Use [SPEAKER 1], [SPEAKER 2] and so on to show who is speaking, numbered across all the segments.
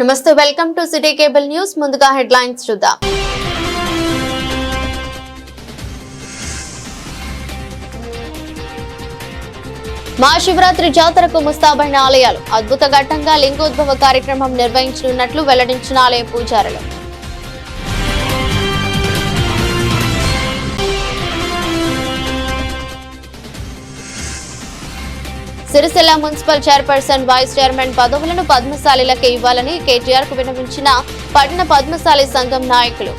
[SPEAKER 1] నమస్తే, welcome to city cable news. ముందుగా headlines చూద్దాం. మహాశివరాత్రి జాతరకు ముస్తాబైన ఆలయాలు. అద్భుత ఘట్టంగా లింగోద్భవ కార్యక్రమం నిర్వహించనున్నట్లు వెల్లడించిన ఆలయ పూజారులు. Sircilla municipal chairperson, vice chairman పదవులను పద్మశాలిలకే ఇవ్వాలని కేటీఆర్ కు విన్నవించిన పట్టణ పద్మశాలి సంఘం నాయకులు.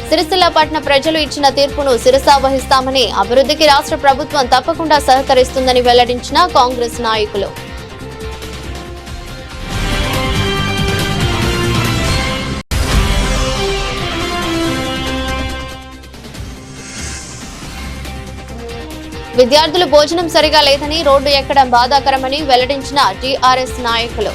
[SPEAKER 1] సిరిసిల్ల పట్టణ ప్రజలు ఇచ్చిన తీర్పును శిరసా వహిస్తామని, అభివృద్ధికి రాష్ట్ర ప్రభుత్వం తప్పకుండా సహకరిస్తుందని వెల్లడించిన కాంగ్రెస్ నాయకులు. విద్యార్థులు భోజనం సరిగా లేదని, రోడ్డు ఎక్కడం బాధాకరమని వెల్లడించిన టీఆర్ఎస్ నాయకులు.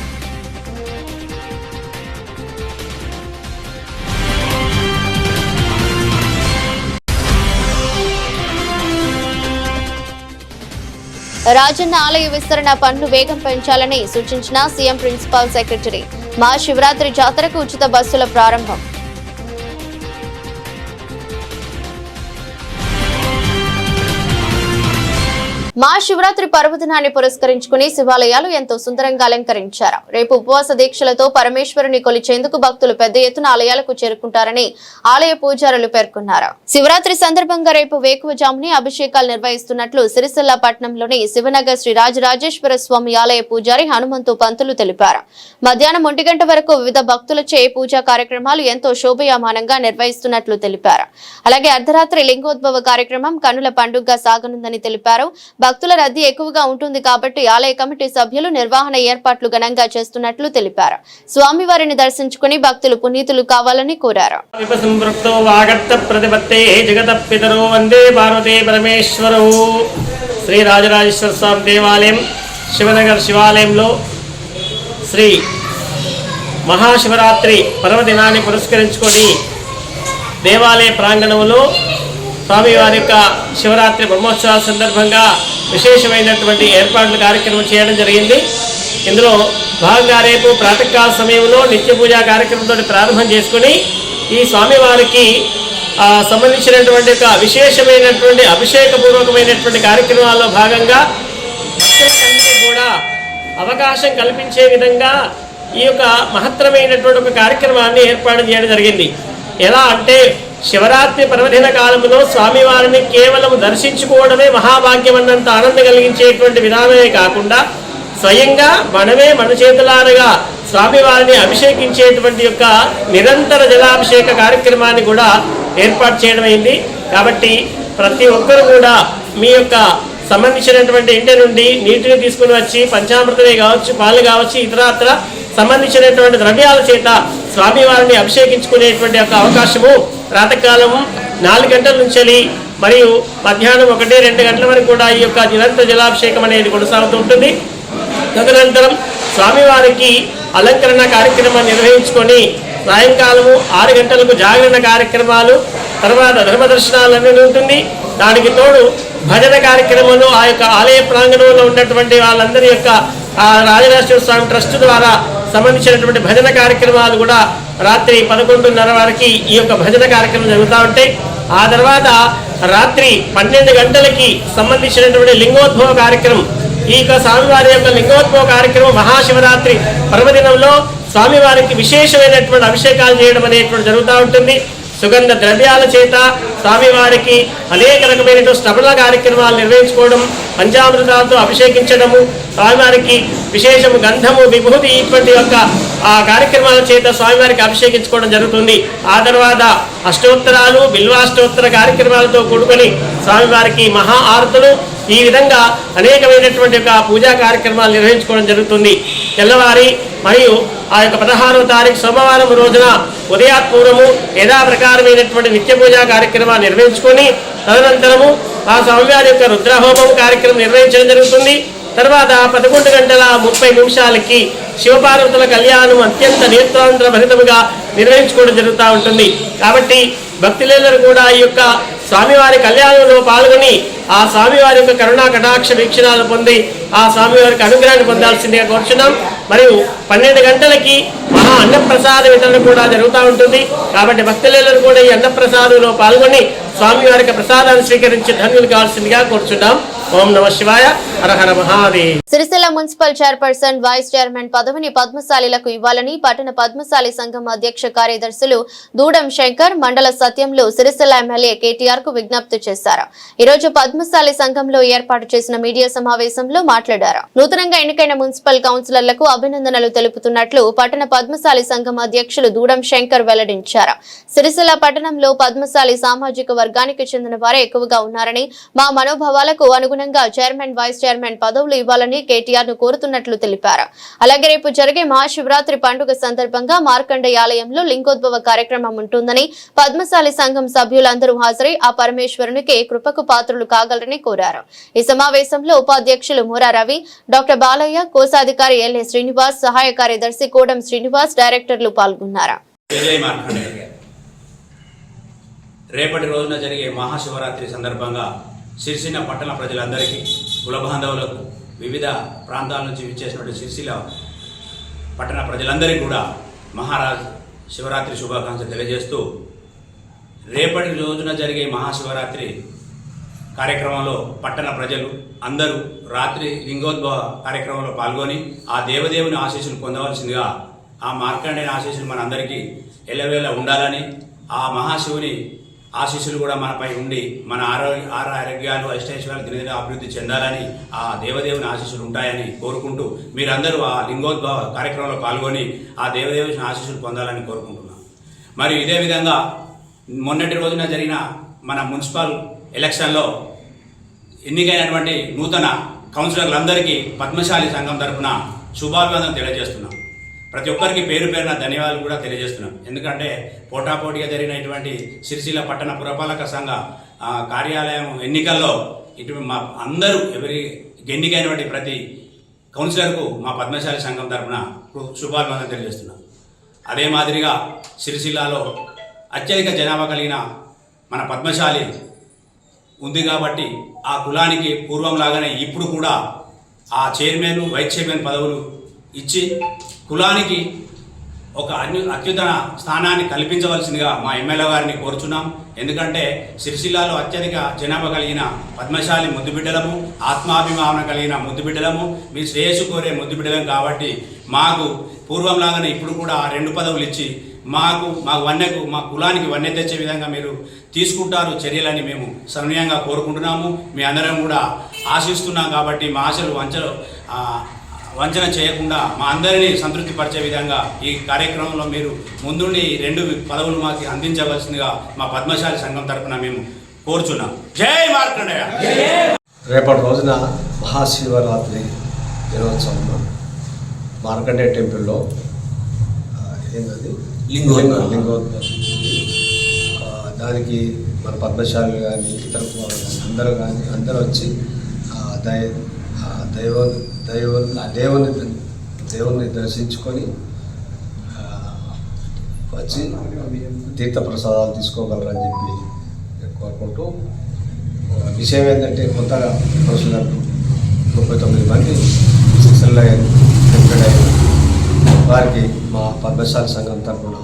[SPEAKER 1] రాజన్న ఆలయ విస్తరణ పనులు వేగం పెంచాలని సూచించిన సీఎం ప్రిన్సిపల్ సెక్రటరీ. మహాశివరాత్రి జాతరకు ఉచిత బస్సుల ప్రారంభం. మహాశివరాత్రి పర్వదినాన్ని పురస్కరించుకుని శివాలయాలు ఎంతో సుందరంగా అలంకరించారు. రేపు ఉపవాస దీక్షలతో పరమేశ్వరుని కొలిచేందుకు భక్తులు పెద్ద ఎత్తున ఆలయాలకు చేరుకుంటారని ఆలయ పూజారులు పేర్కొన్నారు. శివరాత్రి సందర్భంగా రేపు వేకువజాముని అభిషేకాలు నిర్వహిస్తున్నట్లు సిరిసిల్ల పట్టణంలోని శివనగర్ శ్రీ రాజరాజేశ్వర స్వామి ఆలయ పూజారి హనుమంతు పంతులు తెలిపారు. మధ్యాహ్నం 1 గంట వరకు వివిధ భక్తులచే పూజా కార్యక్రమాలు ఎంతో శోభయామానంగా నిర్వహిస్తున్నట్లు తెలిపారు. అలాగే అర్ధరాత్రి లింగోద్భవ కార్యక్రమం కన్నుల పండుగగా సాగనుందని తెలిపారు. భక్తుల రద్దీ ఎక్కువగా ఉంటుంది కాబట్టి ఆలయ కమిటీ సభ్యులు నిర్వహణ ఏర్పాట్లు ఘనంగా చేస్తున్నట్లు తెలిపారు. స్వామివారిని దర్శించుకుని భక్తులు పునీతులు కావాలని కోరారు.
[SPEAKER 2] శ్రీ రాజరాజేశ్వర స్వామి దేవాలయం శివనగర్ శివాలయంలో శ్రీ మహాశివరాత్రి పర్వదినాన్ని పురస్కరించుకొని దేవాలయ ప్రాంగణంలో స్వామివారి యొక్క శివరాత్రి బ్రహ్మోత్సవాల సందర్భంగా విశేషమైనటువంటి ఏర్పాట్ల కార్యక్రమం చేయడం జరిగింది. ఇందులో భాగంగా రేపు ప్రాతకాల సమయంలో నిత్య పూజా కార్యక్రమంతో ప్రారంభం చేసుకుని ఈ స్వామివారికి సంబంధించినటువంటి ఒక విశేషమైనటువంటి అభిషేకపూర్వకమైనటువంటి కార్యక్రమాల్లో భాగంగా భక్తులకందరికీ కూడా అవకాశం కల్పించే విధంగా ఈ యొక్క మహత్తరమైనటువంటి ఒక కార్యక్రమాన్ని ఏర్పాటు చేయడం జరిగింది. ఎలా అంటే శివరాత్రి పర్వదిన కాలంలో స్వామివారిని కేవలం దర్శించుకోవడమే మహాభాగ్యం అన్నంత ఆనందం కలిగించేటువంటి విధానమే కాకుండా స్వయంగా మనమే మన చేతులారగా స్వామివారిని అభిషేకించేటువంటి యొక్క నిరంతర జలాభిషేక కార్యక్రమాన్ని కూడా ఏర్పాటు చేయడం అయింది. కాబట్టి ప్రతి ఒక్కరు కూడా మీ యొక్క సంబంధించినటువంటి ఇంటి నుండి నీటిని తీసుకుని వచ్చి పంచామృతమే కావచ్చు, పాలు కావచ్చు, ఇతరత్ర సంబంధించినటువంటి ద్రవ్యాల చేత స్వామివారిని అభిషేకించుకునేటువంటి యొక్క అవకాశము ప్రాతకాలము 4 గంటల నుంచి మరియు మధ్యాహ్నం 1-2 గంటల వరకు కూడా ఈ యొక్క నిరంతర జలాభిషేకం అనేది కొనసాగుతూ ఉంటుంది. తదనంతరం స్వామివారికి అలంకరణ కార్యక్రమాన్ని నిర్వహించుకొని సాయంకాలము 6 గంటలకు జాగరణ కార్యక్రమాలు, తర్వాత ధర్మ దర్శనాలన్నీ ఉంటుంది. దానికి తోడు భజన కార్యక్రమాలు ఆ యొక్క ఆలయ ప్రాంగణంలో ఉన్నటువంటి వాళ్ళందరి యొక్క రాజరాజేశ్వర స్వామి ట్రస్ట్ ద్వారా సంబంధించినటువంటి భజన కార్యక్రమాలు కూడా రాత్రి 11:30 వరకు ఈ యొక్క భజన కార్యక్రమం జరుగుతూ ఉంటాయి. ఆ తర్వాత రాత్రి 12 గంటలకి సంబంధించినటువంటి లింగోద్భవ కార్యక్రమం, ఈ యొక్క స్వామివారి యొక్క లింగోద్భవ కార్యక్రమం మహాశివరాత్రి పర్వదినంలో స్వామివారికి విశేషమైనటువంటి అభిషేకాలు చేయడం అనేటువంటి జరుగుతూ ఉంటుంది. సుగంధ ద్రవ్యాల చేత స్వామివారికి అనేక రకమైన శ్రవణ కార్యక్రమాలు నిర్వహించుకోవడం, పంచామృతాలతో అభిషేకించడము, స్వామివారికి విశేషము గంధము, విభూతి ఇటువంటి యొక్క ఆ కార్యక్రమాల చేత స్వామివారికి అభిషేకించుకోవడం జరుగుతుంది. ఆ తర్వాత అష్టోత్తరాలు, బిల్వాష్టోత్తర కార్యక్రమాలతో కూడుకొని స్వామివారికి మహా ఆరతులు, ఈ విధంగా అనేకమైనటువంటి యొక్క పూజా కార్యక్రమాలు నిర్వహించుకోవడం జరుగుతుంది. తెల్లవారి మరియు ఆ యొక్క 16వ తారీఖు సోమవారం రోజున ఉదయాత్పూర్వము యథాప్రకారమైనటువంటి నిత్య పూజా కార్యక్రమాలు నిర్వహించుకొని తదనంతరము ఆ స్వామివారి యొక్క రుద్రహోమం కార్యక్రమం నిర్వహించడం జరుగుతుంది. తర్వాత 11:30 శివపార్వతుల కళ్యాణం అత్యంత నేత్రాంతర భరితముగా నిర్వహించుకోవడం జరుగుతూ ఉంటుంది. కాబట్టి భక్తులందరూ కూడా ఈ యొక్క స్వామివారి కళ్యాణంలో పాల్గొని ఆ స్వామివారి యొక్క కరుణా కటాక్ష వీక్షణాలు పొంది ఆ స్వామివారికి అనుగ్రహాన్ని పొందాల్సిందిగా కోరుచున్నాం. మరియు 12 గంటలకి మహా అన్నప్రసాద వితరణ కూడా జరుగుతూ ఉంటుంది. కాబట్టి భక్తులందరూ కూడా ఈ అన్నప్రసాదంలో పాల్గొని స్వామివారికి ప్రసాదాన్ని స్వీకరించి ధన్యులు కావాల్సిందిగా కోరుచున్నాం. ఓం నమః శివాయ, హర హర Mahadev.
[SPEAKER 1] Sircilla municipal chairperson, vice chairman పదవిని పద్మశాలిలకు ఇవ్వాలని పట్టణ పద్మశాలి సంఘం అధ్యక్ష కార్యదర్శులు దూడం శంకర్, మండల సత్యంలో సిరిసిల్ల ఎమ్మెల్యే కేటీఆర్ కు విజ్ఞప్తి చేశారు. ఈ రోజు పద్మశాలి సంఘంలో ఏర్పాటు చేసిన మీడియా సమావేశంలో మాట్లాడారు. నూతనంగా ఎన్నికైన మున్సిపల్ కౌన్సిలర్లకు అభినందనలు తెలుపుతున్నట్లు పట్టణ పద్మశాలి సంఘం అధ్యక్షులు దూడం శంకర్ వెల్లడించారు. సిరిసిల్ల పట్టణంలో పద్మశాలి సామాజిక వర్గానికి చెందిన వారే ఎక్కువగా ఉన్నారని, మా మనోభావాలకు అనుగుణంగా చైర్మన్, వైస్ చైర్మన్ పదవులు ఇవ్వాలని కేటీఆర్ ను కోరుతున్నట్లు తెలిపారు. అలాగే రేపు జరిగే మహాశివరాత్రి పండుగ సందర్భంగా మార్కండేయ ఆలయంలో లింగోద్భవ కార్యక్రమం ఉంటుందని, పద్మశాలి సంఘం సభ్యులందరూ హాజరై ఆ పరమేశ్వరునికి కృపకు పాత్రులు కాగలరని కోరారు. ఈ సమావేశంలో ఉపాధ్యక్షులు మూరా రవి, డాక్టర్ బాలయ్య, కోశాధికారి ఎల్ఏ శ్రీనివాస్, సహాయ కార్యదర్శి కోడం శ్రీనివాస్, డైరెక్టర్లు పాల్గొన్నారు.
[SPEAKER 3] రేపటి రోజున జరిగే మహాశివరాత్రి సందర్భంగా సిరిసిల్ల పట్టణ ప్రజలందరికీ, కుల బాంధవులకు, వివిధ ప్రాంతాల నుంచి విచ్చేసినటువంటి సిరిసిల్ల పట్టణ ప్రజలందరికీ కూడా మహారాజ్ శివరాత్రి శుభాకాంక్షలు తెలియజేస్తూ, రేపటి రోజున జరిగే మహాశివరాత్రి కార్యక్రమంలో పట్టణ ప్రజలు అందరూ రాత్రి లింగోద్భవ కార్యక్రమంలో పాల్గొని ఆ దేవదేవుని ఆశీస్సులు పొందవలసిందిగా, ఆ మార్కండేయ ఆశీస్సులు మన అందరికీ ఎల్లవేళ ఉండాలని, ఆ మహాశివుని ఆశీస్సులు కూడా మనపై ఉండి మన ఆరోగ్యాలు అష్టైశ్వర్యాలు దినదిన అభివృద్ధి చెందాలని, ఆ దేవదేవుని ఆశీస్సులు ఉంటాయని కోరుకుంటూ మీరందరూ ఆ లింగోద్భవ కార్యక్రమంలో పాల్గొని ఆ దేవదేవుని ఆశీస్సులు పొందాలని కోరుకుంటున్నాం. మరియు ఇదే విధంగా మొన్నటి రోజున జరిగిన మన మున్సిపల్ ఎలక్షన్లో ఎన్నికైనటువంటి నూతన కౌన్సిలర్లందరికీ పద్మశాలి సంఘం తరఫున శుభాభివందనం తెలియజేస్తున్నాం. ప్రతి ఒక్కరికి పేరు పేరున ధన్యవాదాలు కూడా తెలియజేస్తున్నాం. ఎందుకంటే పోటాపోటీగా జరిగినటువంటి సిరిసిల్ల పట్టణ పురపాలక సంఘ కార్యాలయం ఎన్నికల్లో మా అందరూ ఎన్నికైనటువంటి ప్రతి కౌన్సిలర్కు మా పద్మశాలి సంఘం తరఫున శుభాభివందనం తెలియజేస్తున్నాం. అదే మాదిరిగా సిరిసిల్లాలో అత్యధిక జనాభా కలిగిన మన పద్మశాలి ఉంది కాబట్టి ఆ కులానికి పూర్వంలాగానే ఇప్పుడు కూడా ఆ చైర్మన్, వైస్ చైర్మన్ పదవులు ఇచ్చి కులానికి ఒక అత్యున్నత స్థానాన్ని కల్పించవలసిందిగా మా ఎమ్మెల్యే గారిని కోరుచున్నాం. ఎందుకంటే సిరిసిల్లాలో అత్యధిక జనాభా కలిగిన పద్మశాలి ముద్దుబిడ్డలము, ఆత్మాభిమానం కలిగిన ముద్దుబిడ్డలము, మీ శ్రేయస్సు కోరే ముద్దుబిడ్డలం కాబట్టి మాకు పూర్వంలాగానే ఇప్పుడు కూడా 2 పదవులు ఇచ్చి మా కులానికి వన్నె తెచ్చే విధంగా మీరు తీసుకుంటారు చర్యలని మేము సవినయంగా కోరుకుంటున్నాము. మీ అందరం కూడా ఆశిస్తున్నాం. కాబట్టి మా ఆశలు వంచన చేయకుండా మా అందరినీ సంతృప్తి పరిచే విధంగా ఈ కార్యక్రమంలో మీరు ముందుండి 2 పదవులు మాకు అందించవలసిందిగా మా పద్మశాలి సంఘం తరఫున మేము కోరుచున్నాం. జై మార్కండేయ.
[SPEAKER 4] రేపటి రోజున మహాశివరాత్రి దినోత్సవంలో మార్కండేయ టెంపుల్లో ఏంటది లింగోద్భవం, దానికి మన పద్మశాలి కానీ ఇతర అందరూ వచ్చి దేవుని దర్శించుకొని వచ్చి తీర్థ ప్రసాదాలు తీసుకోగలరని చెప్పి కోరుకుంటూ, విషయం ఏంటంటే కొత్తగా కౌన్సిలర్లు 39 మంది సెలెక్ట్ అయ్యారు. వారికి మా పద్మశాలి సంఘం తరఫున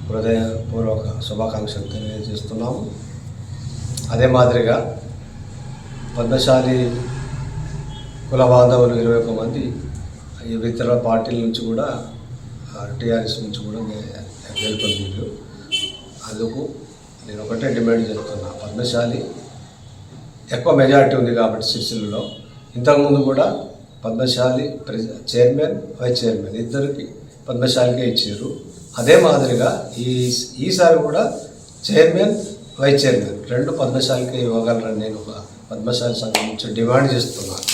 [SPEAKER 4] హృదయపూర్వక శుభాకాంక్షలు తెలియజేస్తున్నాము. అదే మాదిరిగా పద్మశాలి కుల బాంధవులు 21 మంది ఇతర పార్టీల నుంచి కూడా, టీఆర్ఎస్ నుంచి కూడా గెలుపొందారు. అందుకు నేను ఒకటే డిమాండ్ చేస్తున్నా, పద్మశాలి ఎక్కువ మెజారిటీ ఉంది కాబట్టి సిరిసిల్లలో ఇంతకుముందు కూడా పద్మశాలి చైర్మన్, వైస్ చైర్మన్ ఇద్దరికి పద్మశాలికే ఇచ్చారు. అదే మాదిరిగా ఈసారి కూడా చైర్మన్, వైస్ చైర్మన్ 2 పద్మశాలికే ఇవ్వగలరని నేను ఒక పద్మశాలి సంఘం నుంచి డిమాండ్ చేస్తున్నాను.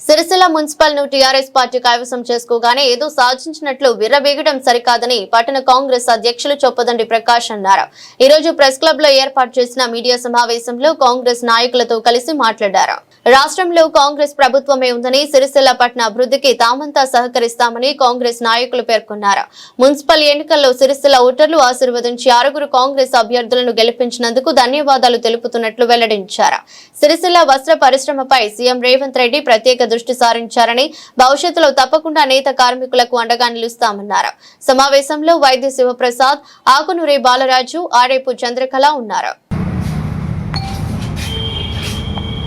[SPEAKER 1] సిరిసిల్ల మున్సిపల్ ను టీఆర్ఎస్ పార్టీ కైవసం చేసుకోగానే ఏదో సాధించినట్లు విర్రవీగడం సరికాదని పట్టణ కాంగ్రెస్ అధ్యక్షులు చొప్పదండి ప్రకాష్ అన్నారు. ఈ రోజు ప్రెస్ క్లబ్ లో ఏర్పాటు చేసిన మీడియా సమావేశంలో కాంగ్రెస్ నాయకులతో కలిసి మాట్లాడారు. రాష్ట్రంలో కాంగ్రెస్ ప్రభుత్వమే ఉందని సిరిసిల్ల పట్టణ అభివృద్ధికి తామంతా సహకరిస్తామని కాంగ్రెస్ నాయకులు పేర్కొన్నారు. మున్సిపల్ ఎన్నికల్లో సిరిసిల్ల ఓటర్లు ఆశీర్వదించి 6 కాంగ్రెస్ అభ్యర్థులను గెలిపించినందుకు ధన్యవాదాలు తెలుపుతున్నట్లు వెల్లడించారు. సిరిసిల్ల వస్త్ర పరిశ్రమపై సీఎం రేవంత్ రెడ్డి ప్రత్యేక దృష్టి సారించారని, భవిష్యత్తులో తప్పకుండా నేత కార్మికులకు అండగా నిలుస్తామన్నారు. సమావేశంలో వైద్య శివప్రసాద్, ఆకునూరి బాలరాజు, ఆరేపు చంద్రకళ ఉన్నారు.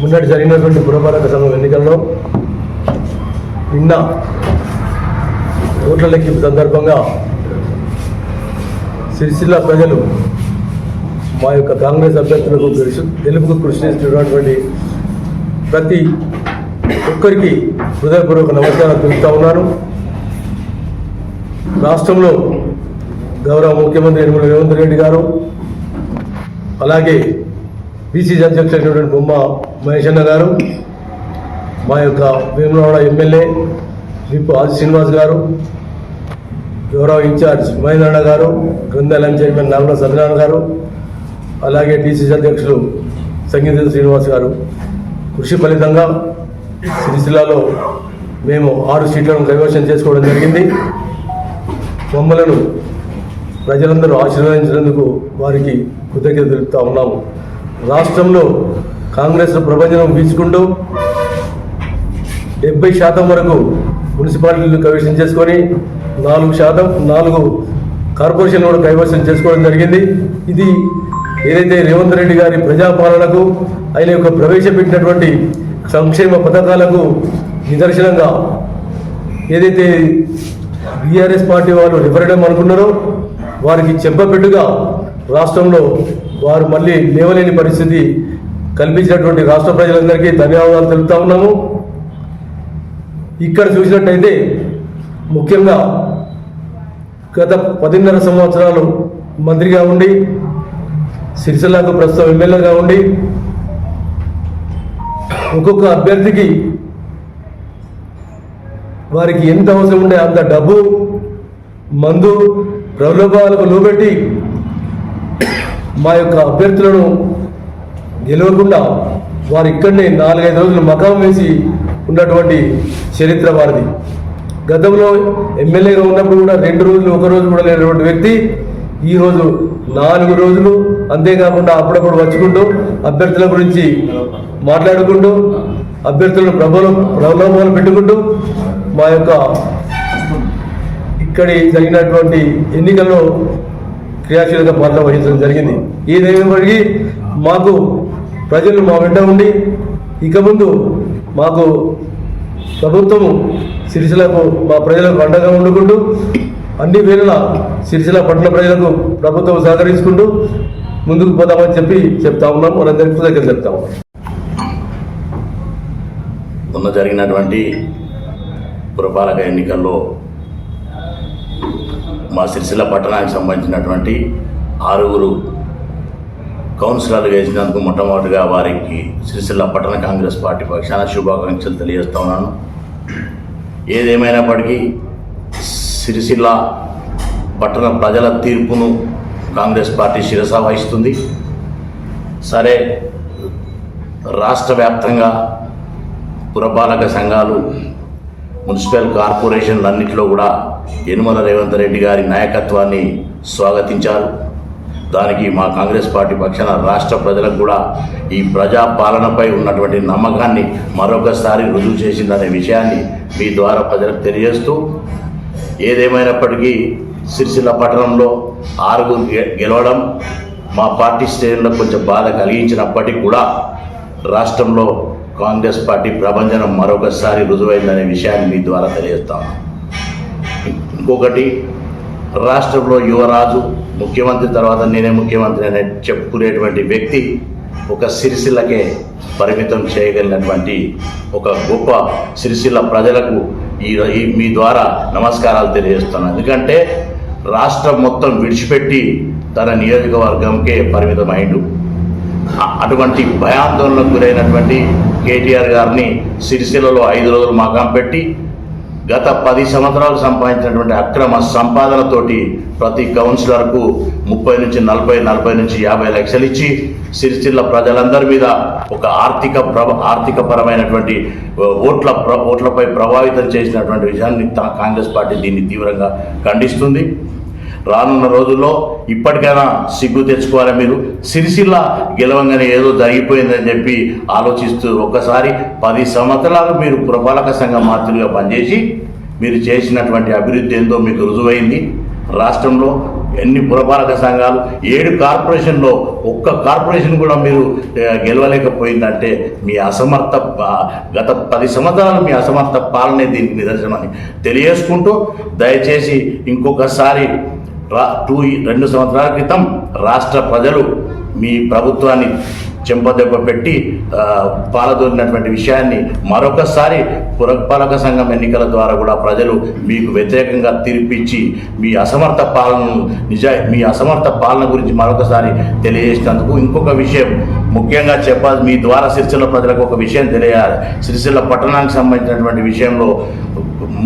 [SPEAKER 5] మున్నటి జరిగినటువంటి పురపాలక సంఘం ఎన్నికల్లో నిన్న ఓట్ల లెక్కింపు సందర్భంగా సిరిసిల్ల ప్రజలు మా యొక్క కాంగ్రెస్ అభ్యర్థులకు గెలుపుకు కృషి చేస్తున్నటువంటి ప్రతి ఒక్కరికి హృదయపూర్వక నమస్కారాలు తెలుపుతా ఉన్నాను. రాష్ట్రంలో గౌరవ ముఖ్యమంత్రి యనమల రేవంత్ రెడ్డి గారు, అలాగే బీసీసీ అధ్యక్షులైనటువంటి బొమ్మ మహేష్ అన్న గారు, మా యొక్క వేములవాడ ఎమ్మెల్యే విప్ ఆది శ్రీనివాస్ గారు, గౌరవ ఇన్ఛార్జ్ మహేంద్రన్న గారు, గ్రంథాలయం చైర్మన్ నాగల సత్యనారాయణ గారు, అలాగే డీసీసీ అధ్యక్షులు సంగీత శ్రీనివాస్ గారు కృషి ఫలితంగా సిరిసిల్లాలో మేము 6 సీట్లను కైవసం చేసుకోవడం జరిగింది. మమ్మలను ప్రజలందరూ ఆశీర్వదించినందుకు వారికి కృతజ్ఞతలు తెలుపుతా ఉన్నాము. రాష్ట్రంలో కాంగ్రెస్ ప్రభంజనం వీచుకుంటూ 70% వరకు మున్సిపాలిటీలు కైవసం చేసుకొని 4% కార్పొరేషన్ కూడా కైవసం చేసుకోవడం జరిగింది. ఇది ఏదైతే రేవంత్ రెడ్డి గారి ప్రజాపాలనకు, ఆయన యొక్క ప్రవేశపెట్టినటువంటి సంక్షేమ పథకాలకు నిదర్శనంగా ఏదైతే బీఆర్ఎస్ పార్టీ వాళ్ళు రిఫరెండం అనుకున్నారో వారికి చెంపపెట్టుగా రాష్ట్రంలో వారు మళ్ళీ లేవలేని పరిస్థితి కల్పించినటువంటి రాష్ట్ర ప్రజలందరికీ ధన్యవాదాలు తెలుపుతా ఉన్నాము. ఇక్కడ చూసినట్టయితే ముఖ్యంగా గత 10.5 సంవత్సరాలు మంత్రిగా ఉండి, సిరిసిల్లకు ప్రస్తుతం ఎమ్మెల్యేగా ఉండి, ఒక్కొక్క అభ్యర్థికి వారికి ఎంత అవసరం ఉండే అంత డబ్బు, మందు, ప్రలోభాలకు లోబెట్టి మా యొక్క అభ్యర్థులను గెలవకుండా వారు ఇక్కడనే 4-5 రోజులు మకాం వేసి ఉన్నటువంటి చరిత్ర వారిది. గతంలో ఎమ్మెల్యేగా ఉన్నప్పుడు కూడా 2 రోజులు 1 రోజు కూడా లేనటువంటి వ్యక్తి ఈరోజు 4 రోజులు, అంతేకాకుండా అప్పుడప్పుడు వచ్చుకుంటూ అభ్యర్థుల గురించి మాట్లాడుకుంటూ అభ్యర్థులను ప్రలోభాలు పెట్టుకుంటూ మా యొక్క ఇక్కడి జరిగినటువంటి ఎన్నికల్లో క్రియాశీలక పాత్ర వహించడం జరిగింది. ఏదేమైనప్పటికీ మాకు ప్రజలు మా వెంట ఉండి ఇక ముందు మాకు ప్రభుత్వము సిరిసిల్లకు మా ప్రజలకు అండగా ఉండుకుంటూ అన్ని వేళలా సిరిసిల్ల పట్టణ ప్రజలకు ప్రభుత్వం సహకరించుకుంటూ ముందుకు పోతామని చెప్తా ఉన్నాం. మనందరికీ కృతజ్ఞతలు చెప్తా ఉన్నాం.
[SPEAKER 6] మొన్న జరిగినటువంటి పురపాలక ఎన్నికల్లో మా సిరిసిల్ల పట్టణానికి సంబంధించినటువంటి 6 కౌన్సిలర్లు వేసినందుకు మొట్టమొదటిగా వారికి సిరిసిల్ల పట్టణ కాంగ్రెస్ పార్టీ పక్షాన శుభాకాంక్షలు తెలియజేస్తా ఉన్నాను. ఏదేమైనప్పటికీ సిరిసిల్ల పట్టణ ప్రజల తీర్పును కాంగ్రెస్ పార్టీ శిరస వహిస్తుంది. సరే, రాష్ట్ర వ్యాప్తంగా పురపాలక సంఘాలు, మున్సిపల్ కార్పొరేషన్లన్నింటిలో కూడా యనమల రేవంత్ రెడ్డి గారి నాయకత్వాన్ని స్వాగతించారు. దానికి మా కాంగ్రెస్ పార్టీ పక్షాన రాష్ట్ర ప్రజలకు కూడా ఈ ప్రజాపాలనపై ఉన్నటువంటి నమ్మకాన్ని మరొకసారి రుజువు చేసిందనే విషయాన్ని మీ ద్వారా ప్రజలకు తెలియజేస్తూ, ఏదేమైనప్పటికీ సిరిసిల్ల పట్టణంలో 6 గెలవడం మా పార్టీ శ్రేణులకు కొంచెం బాధ కలిగించినప్పటికీ కూడా రాష్ట్రంలో కాంగ్రెస్ పార్టీ ప్రభంజనం మరొకసారి రుజువైందనే విషయాన్ని మీ ద్వారా తెలియజేస్తాను. ఇంకొకటి, రాష్ట్రంలో యువరాజు, ముఖ్యమంత్రి తర్వాత నేనే ముఖ్యమంత్రి అనే చెప్పుకునేటువంటి వ్యక్తి ఒక సిరిసిల్లకే పరిమితం చేయగలిగినటువంటి ఒక గొప్ప సిరిసిల్ల ప్రజలకు ఈ మీ ద్వారా నమస్కారాలు తెలియజేస్తున్నాను. ఎందుకంటే రాష్ట్రం మొత్తం విడిచిపెట్టి తన నియోజకవర్గంకే పరిమితమైండు. అటువంటి భయాందోళనకు గురైనటువంటి కేటీఆర్ గారిని సిరిసిల్లలో 5 రోజులు మకాం పెట్టి గత 10 సంవత్సరాలు సంపాదించినటువంటి అక్రమ సంపాదనతోటి ప్రతి కౌన్సిలర్కు 30 నుంచి 40, 40 నుంచి 50 లక్షలు ఇచ్చి సిరిసిల్ల ప్రజలందరి మీద ఒక ఆర్థికపరమైనటువంటి ఓట్లపై ప్రభావితం చేసినటువంటి విషయాన్ని కాంగ్రెస్ పార్టీ దీన్ని తీవ్రంగా ఖండిస్తుంది. రానున్న రోజుల్లో ఇప్పటికైనా సిగ్గు తెచ్చుకోవాలి. మీరు సిరిసిల్ల గెలవంగానే ఏదో జరిగిపోయిందని చెప్పి ఆలోచిస్తూ ఒకసారి 10 సంవత్సరాలు మీరు పురపాలక సంఘ మంత్రులుగా పనిచేసి మీరు చేసినటువంటి అభివృద్ధి ఏందో మీకు రుజువైంది. రాష్ట్రంలో ఎన్ని పురపాలక సంఘాలు 7 కార్పొరేషన్లో ఒక్క కార్పొరేషన్ కూడా మీరు గెలవలేకపోయిందంటే మీ అసమర్థ గత 10 సంవత్సరాలు మీ అసమర్థ పాలనే దీనికి నిదర్శనమని తెలియజేసుకుంటూ దయచేసి ఇంకొకసారి 2 సంవత్సరాల క్రితం రాష్ట్ర ప్రజలు మీ ప్రభుత్వాన్ని చెంపదెబ్బ పెట్టి పాలదోలినటువంటి విషయాన్ని మరొకసారి పురపాలక సంఘం ఎన్నికల ద్వారా కూడా ప్రజలు మీకు వ్యతిరేకంగా తీర్పిచ్చి మీ అసమర్థ పాలన గురించి మరొకసారి తెలియజేసినందుకు ఇంకొక విషయం ముఖ్యంగా చెప్పాలి. మీ ద్వారా సిరిసిల్ల ప్రజలకు ఒక విషయం తెలియాలి. సిరిసిల్ల పట్టణానికి సంబంధించినటువంటి విషయంలో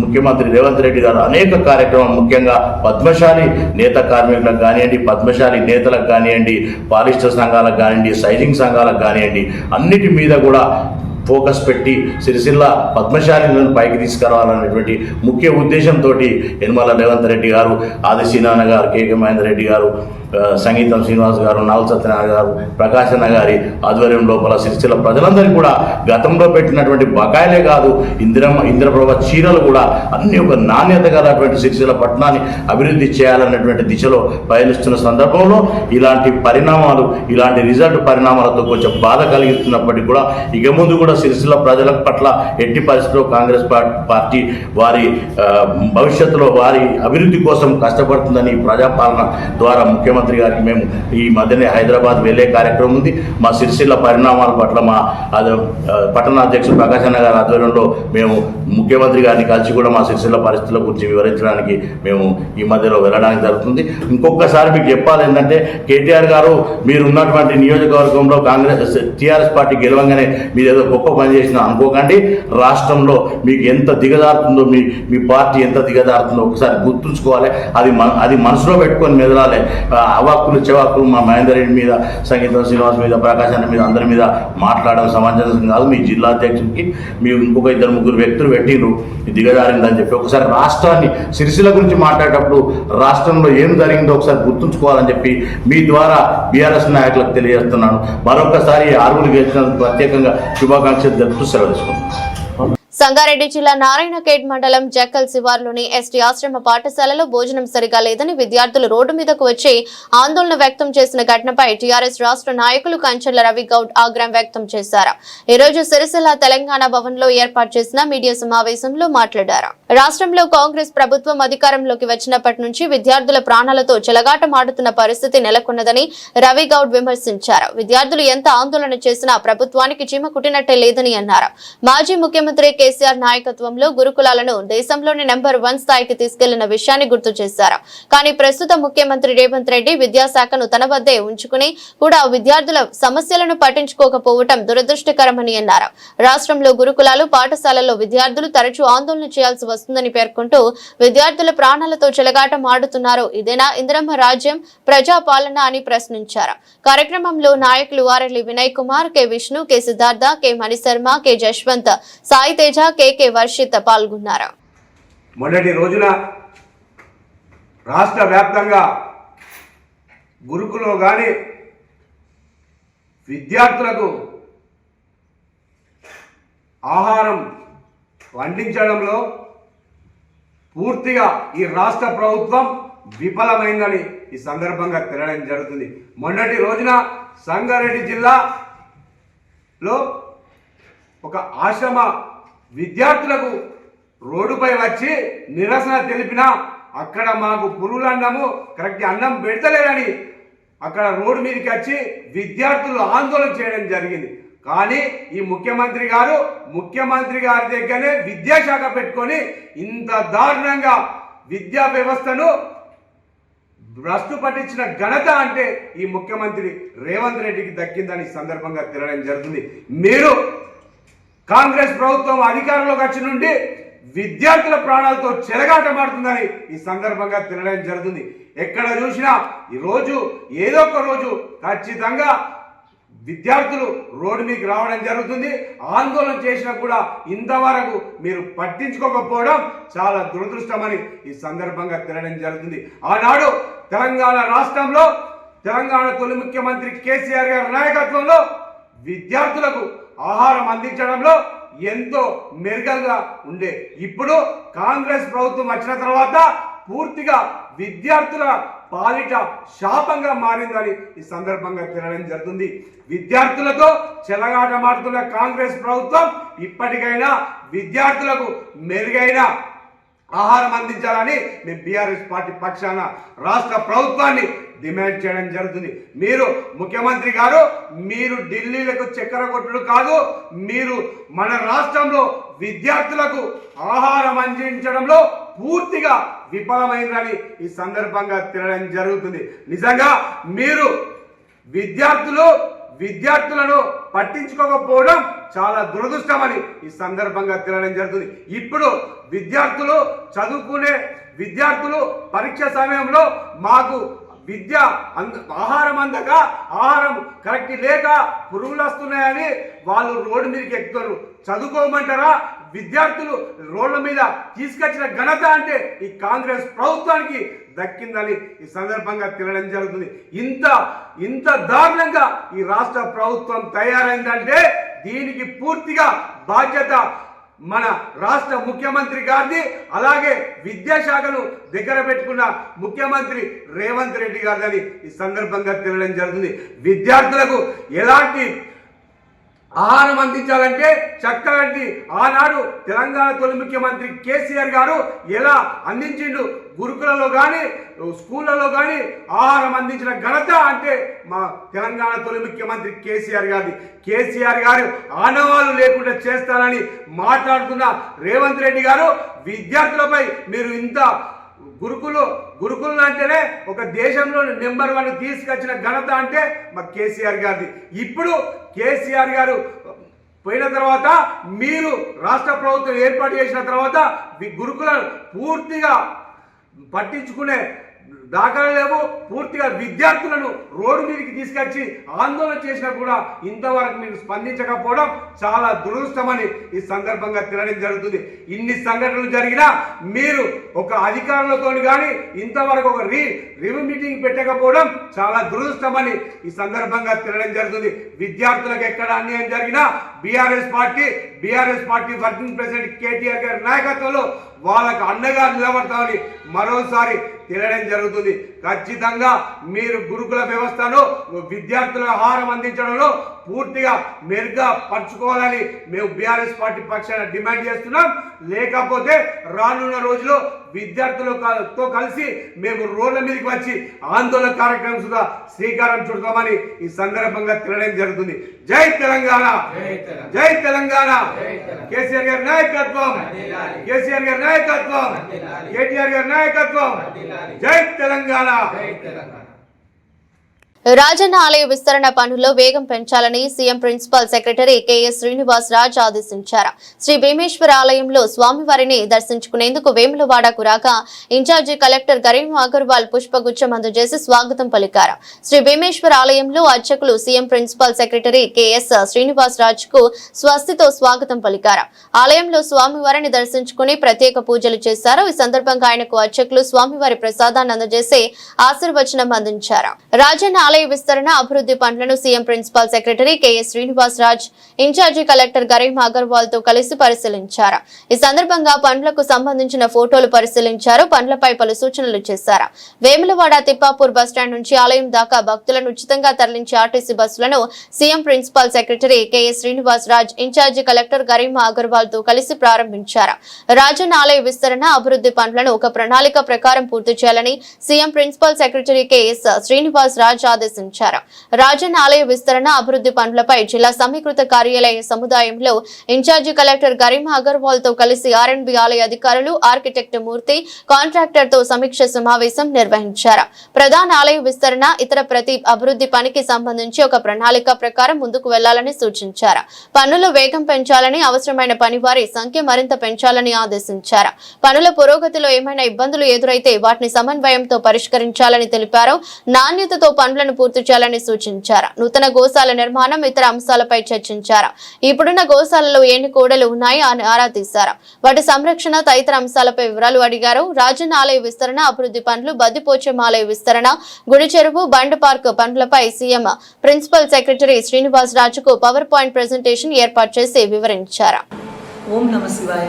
[SPEAKER 6] ముఖ్యమంత్రి రేవంత్ రెడ్డి గారు అనేక కార్యక్రమాలు, ముఖ్యంగా పద్మశాలి నేత కార్మికులకు కానివ్వండి, పద్మశాలి నేతలకు కానివ్వండి, పాలిస్టర్ సంఘాలకు కానివ్వండి, సైజింగ్ సంఘాలకు కానివ్వండి, అన్నిటి మీద కూడా ఫోకస్ పెట్టి సిరిసిల్ల పద్మశాలిలను పైకి తీసుకురావాలనేటువంటి ముఖ్య ఉద్దేశంతో యనమల రేవంత్ రెడ్డి గారు, ఆదిశీనాన్న గారు, కేకే మహేందర్ రెడ్డి గారు, సంగీతం శ్రీనివాస్ గారు, నావల్ సత్యనారాయణ గారు, ప్రకాశన్న గారి ఆధ్వర్యం లోపల సిరిసిల్ల ప్రజలందరికీ కూడా గతంలో పెట్టినటువంటి బకాయిలే కాదు, ఇంద్రప్రభ చీరలు కూడా అన్ని ఒక నాణ్యత గలటువంటి సిరిసిల్ల పట్టణాన్ని అభివృద్ధి చేయాలన్నటువంటి దిశలో పయనిస్తున్న సందర్భంలో ఇలాంటి రిజల్ట్ పరిణామాలతో కొంచెం బాధ కలిగిస్తున్నప్పటికీ కూడా ఇక ముందు కూడా సిరిసిల్ల ప్రజల పట్ల ఎట్టి పరిస్థితుల్లో కాంగ్రెస్ పార్టీ వారి భవిష్యత్తులో వారి అభివృద్ధి కోసం కష్టపడుతుందని ప్రజాపాలన ద్వారా ముఖ్యమంత్రి గారికి మేము ఈ మధ్యనే హైదరాబాద్ వెళ్ళే కార్యక్రమం ఉంది. మా సిరిసిల్ల పరిణామాల పట్ల మా పట్టణ అధ్యక్షుడు ప్రకాశన్న గారి ఆధ్వర్యంలో మేము ముఖ్యమంత్రి గారిని కలిసి కూడా మా సిరిసిల్ల పరిస్థితుల గురించి వివరించడానికి మేము ఈ మధ్యలో వెళ్ళడానికి జరుగుతుంది. ఇంకొకసారి మీకు చెప్పాలి ఏంటంటే, కేటీఆర్ గారు మీరు ఉన్నటువంటి నియోజకవర్గంలో టీఆర్ఎస్ పార్టీ గెలవంగానే మీరు ఏదో గొప్ప పని చేసినా అనుకోకండి. రాష్ట్రంలో మీకు ఎంత దిగజారుతుందో, మీ పార్టీ ఎంత దిగజారుతుందో ఒకసారి గుర్తుంచుకోవాలి. అది మనసులో పెట్టుకొని మెదలాలి. అవాక్కులు చెవాక్కులు మా మహేందర్ రెడ్డి మీద, సంగీతం శ్రీనివాస్ మీద, ప్రకాశాన్ని మీద, అందరి మీద మాట్లాడడం సమంజసం కాదు. మీ జిల్లా అధ్యక్షుడికి మీరు ఇంకొక 2-3 వ్యక్తులు పెట్టిండ్రు దిగజారిందని చెప్పి ఒకసారి రాష్ట్రాన్ని సిరిసిల్ల గురించి మాట్లాడేటప్పుడు రాష్ట్రంలో ఏం జరిగిందో ఒకసారి గుర్తుంచుకోవాలని చెప్పి మీ ద్వారా బీఆర్ఎస్ నాయకులకు తెలియజేస్తున్నాను. మరొకసారి 6 గెలిచినందుకు ప్రత్యేకంగా శుభాకాంక్షలు తెలుపుతూ సెలవు తీసుకుంటున్నాను.
[SPEAKER 1] సంగారెడ్డి జిల్లా నారాయణఖేడ్ మండలం జక్కల్ శివార్లోని ఎస్టీ ఆశ్రమ పాఠశాలలో భోజనం సరిగా లేదని విద్యార్థులు రోడ్డు మీదకు వచ్చి ఆందోళన వ్యక్తం చేసిన ఘటనపై టీఆర్ఎస్ రాష్ట్ర నాయకులు కంచర్ల రవి గౌడ్ ఆగ్రహం వ్యక్తం చేశారు. ఈ రోజు సిరిసిల్ల తెలంగాణ భవన్ లో ఏర్పాటు చేసిన మీడియా సమావేశంలో మాట్లాడారు. రాష్ట్రంలో కాంగ్రెస్ ప్రభుత్వం అధికారంలోకి వచ్చినప్పటి నుంచి విద్యార్థుల ప్రాణాలతో చెలగాటమాడుతున్న పరిస్థితి నెలకొన్నదని రవి గౌడ్ విమర్శించారు. విద్యార్థులు ఎంత ఆందోళన చేసినా ప్రభుత్వానికి చీమ కుట్టినట్టే లేదని అన్నారు. మాజీ ముఖ్యమంత్రి కేసీఆర్ నాయకత్వంలో గురుకులాలను దేశంలోని నెంబర్ 1 స్థాయికి తీసుకెళ్లిన విషయాన్ని గుర్తు చేశారు. కానీ ప్రస్తుత ముఖ్యమంత్రి రేవంత్ రెడ్డి విద్యాశాఖను తన వద్దే ఉంచుకుని కూడా విద్యార్థుల సమస్యలను పట్టించుకోకపోవటం దురదృష్టకరమని అన్నారు. రాష్ట్రంలో గురుకులాలు పాఠశాలల్లో విద్యార్థులు తరచూ ఆందోళన చేయాల్సి వస్తుందని పేర్కొంటూ విద్యార్థుల ప్రాణాలతో చెలగాటం ఆడుతున్నారు. ఇదేనా ఇందిరమ్మ రాజ్యం ప్రజాపాలన అని ప్రశ్నించారు. కార్యక్రమంలో నాయకులు ఆర్ఎల్లి Vinay Kumar, K Vishnu, K Siddhartha, K Manisharma, K Jashwanth, Sai Teja, K Varshith పాల్గొన్నారు.
[SPEAKER 7] మొన్నటి రోజున రాష్ట్ర వ్యాప్తంగా గురుకులో కానీ విద్యార్థులకు ఆహారం వండించడంలో పూర్తిగా ఈ రాష్ట్ర ప్రభుత్వం విఫలమైందని ఈ సందర్భంగా తెలడం జరుగుతుంది. మొన్నటి రోజున సంగారెడ్డి జిల్లాలో ఒక ఆశ్రమ విద్యార్థులకు రోడ్డుపై వచ్చి నిరసన తెలిపినా అక్కడ మాకు పురుగులన్నము కరెక్ట్ అన్నం పెడతలేరని అక్కడ రోడ్డు మీదకి వచ్చి విద్యార్థులు ఆందోళన చేయడం జరిగింది. కానీ ఈ ముఖ్యమంత్రి గారి దగ్గరనే విద్యాశాఖ పెట్టుకొని ఇంత దారుణంగా విద్యా వ్యవస్థను భ్రష్టు పట్టించిన ఘనత అంటే ఈ ముఖ్యమంత్రి రేవంత్ రెడ్డికి దక్కిందని సందర్భంగా తెలడం జరుగుతుంది. మీరు కాంగ్రెస్ ప్రభుత్వం అధికారంలోకి వచ్చి నుండి విద్యార్థుల ప్రాణాలతో చెలగాటమాడుతుందని ఈ సందర్భంగా తెలియడం జరుగుతుంది. ఎక్కడ చూసినా ఈరోజు ఏదో ఒక రోజు ఖచ్చితంగా విద్యార్థులు రోడ్డు మీకు రావడం జరుగుతుంది. ఆందోళన చేసినా కూడా ఇంతవరకు మీరు పట్టించుకోకపోవడం చాలా దురదృష్టమని ఈ సందర్భంగా తెలియడం జరుగుతుంది. ఆనాడు తెలంగాణ రాష్ట్రంలో తెలంగాణ తొలి ముఖ్యమంత్రి కేసీఆర్ గారి నాయకత్వంలో విద్యార్థులకు ఆహారం అందించడంలో ఎంతో మెరుగగా ఉండే. ఇప్పుడు కాంగ్రెస్ ప్రభుత్వం వచ్చిన తర్వాత పూర్తిగా విద్యార్థుల పాలిట శాపంగా మారిందని ఈ సందర్భంగా తెలియడం జరుగుతుంది. విద్యార్థులతో చెలగాటమాడుతున్న కాంగ్రెస్ ప్రభుత్వం ఇప్పటికైనా విద్యార్థులకు మెరుగైన ఆహారం అందించాలని మేము బీఆర్ఎస్ పార్టీ పక్షాన రాష్ట్ర ప్రభుత్వాన్ని డిమాండ్ చేయడం జరుగుతుంది. మీరు ముఖ్యమంత్రి గారు, మీరు ఢిల్లీలకు చక్కెర కొట్టుడు కాదు, మీరు మన రాష్ట్రంలో విద్యార్థులకు ఆహారం అందించడంలో పూర్తిగా విఫలమైందని ఈ సందర్భంగా తెలియడం జరుగుతుంది. నిజంగా మీరు విద్యార్థులను పట్టించుకోకపోవడం చాలా దురదృష్టమని ఈ సందర్భంగా తెలియడం జరుగుతుంది. ఇప్పుడు విద్యార్థులు చదువుకునే విద్యార్థులు పరీక్ష సమయంలో మాకు ఆహారం అందక, ఆహారం కరెక్ట్ లేక పురుగులు వస్తున్నాయని వాళ్ళు రోడ్డు మీదకి ఎక్కుతారు. చదువుకోమంటారా? విద్యార్థులు రోడ్ల మీద తీసుకొచ్చిన ఘనత అంటే ఈ కాంగ్రెస్ ప్రభుత్వానికి దక్కిందని ఈ సందర్భంగా తెలియడం జరుగుతుంది. ఇంత దారుణంగా ఈ రాష్ట్ర ప్రభుత్వం తయారైందంటే దీనికి పూర్తిగా బాధ్యత మన రాష్ట్ర ముఖ్యమంత్రి గారిది, అలాగే విద్యాశాఖను దగ్గర పెట్టుకున్న ముఖ్యమంత్రి రేవంత్ రెడ్డి గారిదని ఈ సందర్భంగా తెలియడం జరుగుతుంది. విద్యార్థులకు ఎలాంటి ఆహారం అందించాలంటే చక్కటి ఆనాడు తెలంగాణ తొలి ముఖ్యమంత్రి కేసీఆర్ గారు ఎలా అందించిండు, గురుకులలో కానీ స్కూళ్ళలో కానీ ఆహారం అందించిన ఘనత అంటే మా తెలంగాణ తొలి ముఖ్యమంత్రి కేసీఆర్ గారిది. కేసీఆర్ గారు ఆనవాళ్ళు లేకుండా చేస్తానని మాట్లాడుతున్న రేవంత్ రెడ్డి గారు విద్యార్థులపై మీరు ఇంత గురుకులు అంటేనే ఒక దేశంలో నెంబర్ 1 తీసుకొచ్చిన ఘనత అంటే మా కేసీఆర్ గారిది. ఇప్పుడు కేసీఆర్ గారు పోయిన తర్వాత మీరు రాష్ట్ర ప్రభుత్వం ఏర్పాటు చేసిన తర్వాత గురుకులను పూర్తిగా పట్టించుకునే దాఖలు లేవు. పూర్తిగా విద్యార్థులను రోడ్డు మీదకి తీసుకొచ్చి ఆందోళన చేసినా కూడా ఇంతవరకు మీరు స్పందించకపోవడం చాలా దురదృష్టమని ఈ సందర్భంగా తెలియడం జరుగుతుంది. ఇన్ని సంఘటనలు జరిగినా మీరు ఒక అధికారులతో కానీ ఇంతవరకు ఒక రివ్యూ మీటింగ్ పెట్టకపోవడం చాలా దురదృష్టమని ఈ సందర్భంగా తెలియడం జరుగుతుంది. విద్యార్థులకు ఎక్కడ అన్యాయం జరిగినా BRS party working president KTR గారి నాయకత్వంలో వాళ్ళకు అండగా నిలబడతామని మరోసారి తెలియడం జరుగుతుంది. ఖచ్చితంగా మీరు గురుకుల వ్యవస్థను విద్యార్థుల ఆహారం అందించడంలో పూర్తిగా మెరుగ్గా పరుచుకోవాలని మేము బీఆర్ఎస్ పార్టీ పక్షాన డిమాండ్ చేస్తున్నాం. లేకపోతే రానున్న రోజుల్లో విద్యార్థులతో కలిసి మేము రోడ్ల మీదకి వచ్చి ఆందోళన కార్యక్రమం సుధా శ్రీకారం చుడతామని ఈ సందర్భంగా తెలియడం జరుగుతుంది. జై తెలంగాణ, జై తెలంగాణ. కేసీఆర్ గారి నాయకత్వం, కేటీఆర్ గారి నాయకత్వం. జై తెలంగాణ.
[SPEAKER 1] రాజన్న ఆలయ విస్తరణ పనుల్లో వేగం పెంచాలని CM principal secretary K S Srinivas Raj ఆదేశించారు. శ్రీ భీమేశ్వర ఆలయంలో స్వామివారిని దర్శించుకునేందుకు వేములవాడకు రాగా ఇన్ఛార్జి కలెక్టర్ గరీం అగర్వాల్ పుష్పగుచ్చం అందజేసి స్వాగతం పలికారు. శ్రీ భీమేశ్వర ఆలయంలో అర్చకులు CM principal secretary K S Srinivas Raj కు స్వస్తితో స్వాగతం పలికారు. ఆలయంలో స్వామివారిని దర్శించుకుని ప్రత్యేక పూజలు చేశారు. ఈ సందర్భంగా ఆయనకు అర్చకులు స్వామివారి ప్రసాదాన్ని అందజేసి ఆశీర్వచనం అందించారు. రాజన్న ఆలయ విస్తరణ అభివృద్ధి పనులను CM principal secretary K S Srinivas Raj in-charge collector Garima Agarwal తో కలిసి పరిశీలించారు. ఈ సందర్భంగా పనులకు సంబంధించిన ఫోటోలు పరిశీలించారు. పనులపై పలు సూచనలు చేశారు. వేములవాడ తిప్పాపూర్ బస్టాండ్ నుంచి ఆలయం దాకా భక్తులను ఉచితంగా తరలించే ఆర్టీసీ బస్సులను CM principal secretary K S Srinivas Raj in-charge collector Garima Agarwal తో కలిసి ప్రారంభించారు. రాజన్న ఆలయ విస్తరణ అభివృద్ధి పనులను ఒక ప్రణాళిక ప్రకారం పూర్తి చేయాలని CM principal secretary K S Srinivas Raj ఆదేశించారు. రాజన్న ఆలయ విస్తరణ అభివృద్ధి పనులపై జిల్లా సమీకృత కార్యాలయ సముదాయంలో ఇన్ఛార్జి కలెక్టర్ గరిమా అగర్వాల్ తో కలిసి ఆర్ఎండ్బి ఆలయ అధికారులు, ఆర్కిటెక్ట్ మూర్తి, కాంట్రాక్టర్ తో సమీక్ష సమావేశం నిర్వహించారు. ప్రధాన ఆలయ విస్తరణ ఇతర ప్రతి అభివృద్ధి పనికి సంబంధించి ఒక ప్రణాళిక ప్రకారం ముందుకు వెళ్లాలని సూచించారు. పనుల వేగం పెంచాలని, అవసరమైన పనివారి సంఖ్య మరింత పెంచాలని ఆదేశించారు. పనుల పురోగతిలో ఏమైనా ఇబ్బందులు ఎదురైతే వాటిని సమన్వయంతో పరిష్కరించాలని తెలిపారు. నాణ్యతతో పనులను పూర్తి చేయాలని సూచించారు. నూతన గోశాల నిర్మాణం, ఇతర అంశాలపై చర్చించారు. ఇప్పుడున్న గోశాలలో ఎన్ని కోడలు ఉన్నాయి అని ఆరా తీశారు. వాటి సంరక్షణ తదితర అంశాలపై వివరాలు అడిగారు. రాజన్న ఆలయ విస్తరణ అభివృద్ధి పనులు, బద్దిపోచం ఆలయ విస్తరణ, గుడి చెరువు, బండ్ పార్క్ పనులపై సీఎం ప్రిన్సిపల్ సెక్రటరీ శ్రీనివాస్ రాజుకు పవర్ పాయింట్ ప్రెజెంటేషన్ ఏర్పాటు చేసి వివరించారు.
[SPEAKER 8] ఓం నమ శివాయ.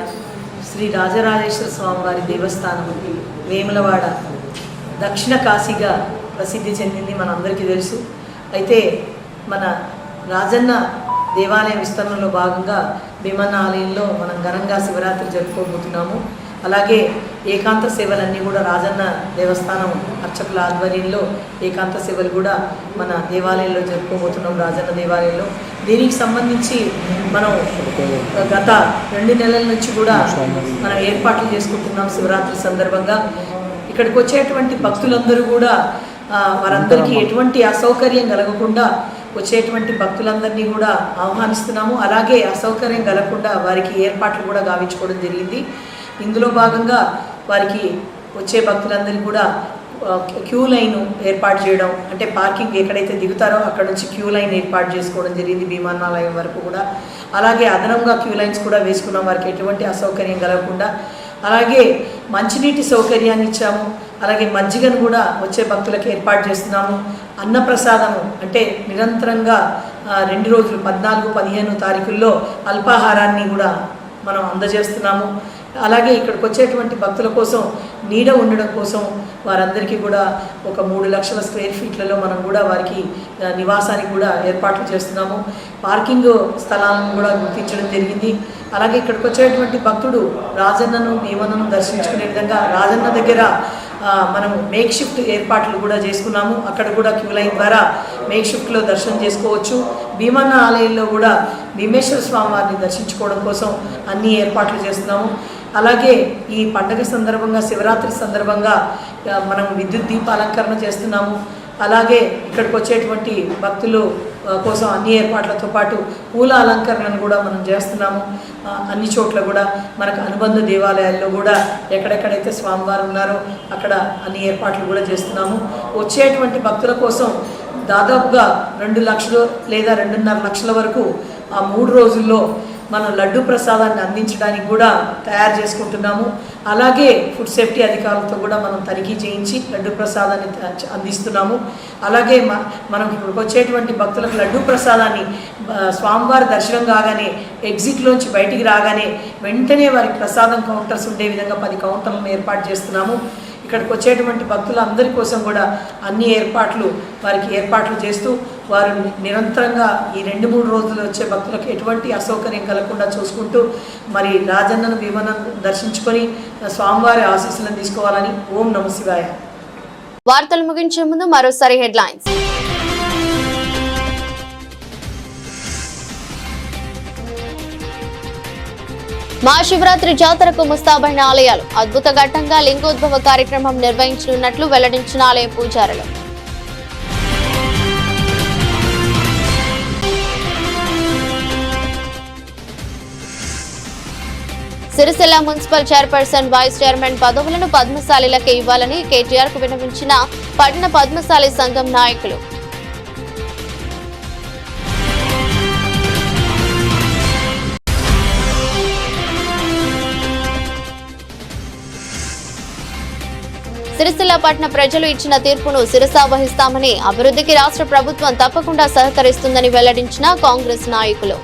[SPEAKER 8] శ్రీ రాజరాజేశ్వర స్వామివారి దేవస్థానం వేములవాడ దక్షిణ కాశీగా ప్రసిద్ధి చెందింది, మనందరికీ తెలుసు. అయితే మన రాజన్న దేవాలయ విస్తరణలో భాగంగా భీమన్న ఆలయంలో మనం ఘనంగా శివరాత్రి జరుపుకోబోతున్నాము. అలాగే ఏకాంత సేవలన్నీ కూడా రాజన్న దేవస్థానం అర్చకుల ఆధ్వర్యంలో ఏకాంత సేవలు కూడా మన దేవాలయంలో జరుపుకోబోతున్నాం, రాజన్న దేవాలయంలో. దీనికి సంబంధించి మనం గత 2 నెలల నుంచి కూడా మనం ఏర్పాట్లు చేసుకుంటున్నాం. శివరాత్రి సందర్భంగా ఇక్కడికి వచ్చేటువంటి భక్తులందరూ కూడా వారందరికీ ఎటువంటి అసౌకర్యం కలగకుండా వచ్చేటువంటి భక్తులందరినీ కూడా ఆహ్వానిస్తున్నాము. అలాగే అసౌకర్యం కలగకుండా వారికి ఏర్పాట్లు కూడా గావించుకోవడం జరిగింది. ఇందులో భాగంగా వారికి వచ్చే భక్తులందరికీ కూడా క్యూ లైన్ ఏర్పాటు చేయడం, అంటే పార్కింగ్ ఎక్కడైతే దిగుతారో అక్కడ నుంచి క్యూ లైన్ ఏర్పాటు చేసుకోవడం జరిగింది భీమన్నాలయం వరకు కూడా. అలాగే అదనంగా క్యూ లైన్స్ కూడా వేసుకున్నాం వారికి ఎటువంటి అసౌకర్యం కలగకుండా. అలాగే మంచినీటి సౌకర్యాన్ని ఇచ్చాము. అలాగే మజ్జిగను కూడా వచ్చే భక్తులకు ఏర్పాటు చేస్తున్నాము. అన్నప్రసాదము అంటే నిరంతరంగా 2 రోజులు 14, 15 తారీఖుల్లో అల్పాహారాన్ని కూడా మనం అందజేస్తున్నాము. అలాగే ఇక్కడికి వచ్చేటువంటి భక్తుల కోసం నీడ ఉండడం కోసం వారందరికీ కూడా ఒక 3 లక్షల స్క్వేర్ ఫీట్లలో మనం కూడా వారికి నివాసానికి కూడా ఏర్పాట్లు చేస్తున్నాము. పార్కింగ్ స్థలాలను కూడా గుర్తించడం జరిగింది. అలాగే ఇక్కడికి వచ్చేటువంటి భక్తుడు రాజన్నను, భీమన్నను దర్శించుకునే విధంగా రాజన్న దగ్గర మనం మేక్ షిఫ్ట్ ఏర్పాట్లు కూడా చేసుకున్నాము. అక్కడ కూడా క్యూ లైన్ ద్వారా మేక్ షిఫ్ట్లో దర్శనం చేసుకోవచ్చు. భీమన్న ఆలయంలో కూడా భీమేశ్వర స్వామి వారిని దర్శించుకోవడం కోసం అన్ని ఏర్పాట్లు చేస్తున్నాము. అలాగే ఈ పండగ సందర్భంగా, శివరాత్రి సందర్భంగా మనం విద్యుత్ దీపాలంకరణ చేస్తున్నాము. అలాగే ఇక్కడికి వచ్చేటువంటి భక్తులు కోసం అన్ని ఏర్పాట్లతో పాటు పూల అలంకరణను కూడా మనం చేస్తున్నాము. అన్ని చోట్ల కూడా మనకు అనుబంధ దేవాలయాల్లో కూడా ఎక్కడెక్కడైతే స్వామివారు ఉన్నారో అక్కడ అన్ని ఏర్పాట్లు కూడా చేస్తున్నాము. వచ్చేటువంటి భక్తుల కోసం దాదాపుగా 2 లక్షలు లేదా 2.5 లక్షల వరకు ఆ 3 రోజుల్లో మనం లడ్డు ప్రసాదాన్ని అందించడానికి కూడా తయారు చేసుకుంటున్నాము. అలాగే ఫుడ్ సేఫ్టీ అధికారులతో కూడా మనం తనిఖీ చేయించి లడ్డు ప్రసాదాన్ని అందిస్తున్నాము. అలాగే మనం ఇక్కడికి వచ్చేటువంటి భక్తులకు లడ్డు ప్రసాదాన్ని స్వామివారి దర్శనం కాగానే ఎగ్జిట్లోంచి బయటికి రాగానే వెంటనే వారికి ప్రసాదం కౌంటర్స్ ఉండే విధంగా 10 కౌంటర్లను ఏర్పాటు చేస్తున్నాము. ఇక్కడికి వచ్చేటువంటి భక్తులందరి కోసం కూడా అన్ని వారికి ఏర్పాట్లు చేస్తూ వారు నిరంతరంగా ఈ 2-3 రోజులు వచ్చే భక్తులకు ఎటువంటి అసౌకర్యం కలగకుండా చూసుకుంటూ మరి రాజన్నను, భీమన్నను దర్శించుకొని స్వామివారి ఆశీస్సులను తీసుకోవాలని. ఓం నమ శివాయ.
[SPEAKER 1] వార్తలు ముగించే ముందు మరోసారి హెడ్లైన్స్. మహాశివరాత్రి జాతరకు ముస్తాబైన ఆలయాలు, అద్భుత ఘట్టంగా లింగోద్భవ కార్యక్రమం నిర్వహించనున్నట్లు వెల్లడించిన ఆలయ పూజారులు. Sircilla municipal chairperson, vice chairman పదవులను పద్మశాలిలకే ఇవ్వాలని కేటీఆర్ కు విన్నవించిన పట్టణ పద్మశాలి సంఘం నాయకులు. సిరిసిల్ల పట్టణ ప్రజలు ఇచ్చిన తీర్పును శిరసా వహిస్తామని, అభివృద్ధికి రాష్ట్ర ప్రభుత్వం తప్పకుండా సహకరిస్తుందని వెల్లడించిన కాంగ్రెస్ నాయకులు.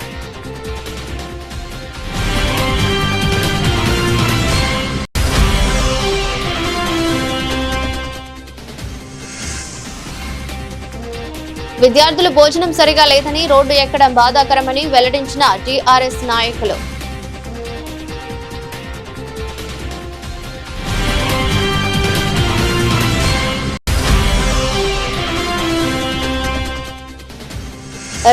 [SPEAKER 1] విద్యార్థులు భోజనం సరిగా లేదని, రోడ్డు ఎక్కడం బాధాకరమని వెల్లడించిన టీఆర్ఎస్ నాయకులు.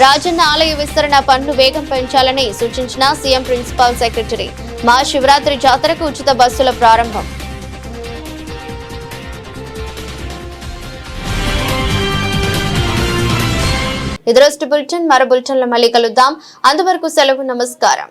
[SPEAKER 1] రాజన్న ఆలయ విస్తరణ పనులు వేగం పెంచాలని సూచించిన సీఎం ప్రిన్సిపల్ సెక్రటరీ. మహాశివరాత్రి జాతరకు ఉచిత బస్సుల ప్రారంభం. ఇదరోజు బులెటిన్. మరో బులెటిన్లో మళ్ళీ కలుద్దాం. అంతవరకు సెలవు. నమస్కారం.